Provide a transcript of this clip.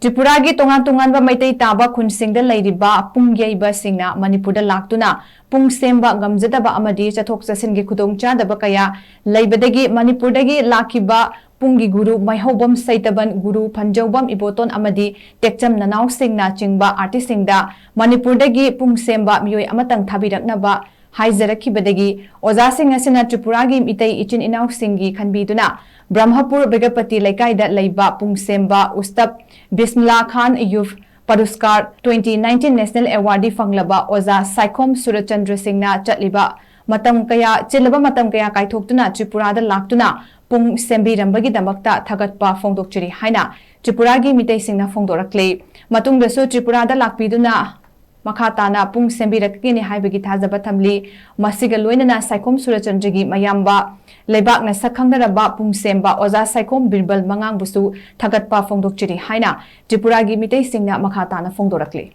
Tripura gi tongan ba Meetei taba khunsingda leiriba Pung yaiba Singna manipurda laktuna Pung Semba ngamjadaba amadi chathok chasin gi khudongchadaba kaya leibadagi manipurdagi lakiba Pungi guru maihobam saitaban guru phanjobam iboton amadi tekcham nanau singna chingba artistingda manipurdagi Pung Semba miyoi amatang thabiraknaba haizarakhibadagi oja sing asina Tripura gi Meetei ichin inau singi khanbiduna Brahmapur Begapati Lekaida Leiba Pung Semba Ustap Bismillah Khan Youth Paruskar 2019 National Awardee Fanglaba Oza Shaikhom Surachandra Singna Chatliba Matam Kaya Chilaba Matam Kaya Kaithoktuna Tripura da Laktuna Pung Sembi Rambagi Damakta Thagatpa Fongdokli Haina Tripura gi Meetei Singna Fongdorakle Matung dasu Tripura da Lakpiduna Makhatana Pung Sembi Rakini Haibagi Thazaba Thamli Masiga Loinana Shaikhom Surachandragi Mayamba Lebak na Sakhangdaraba Pung Semba Oza Shaikhom Birbal Mangang busu Thagatpa Fongdokli Haina Tripura gi Meetei Singna Makhatana Fongdorakle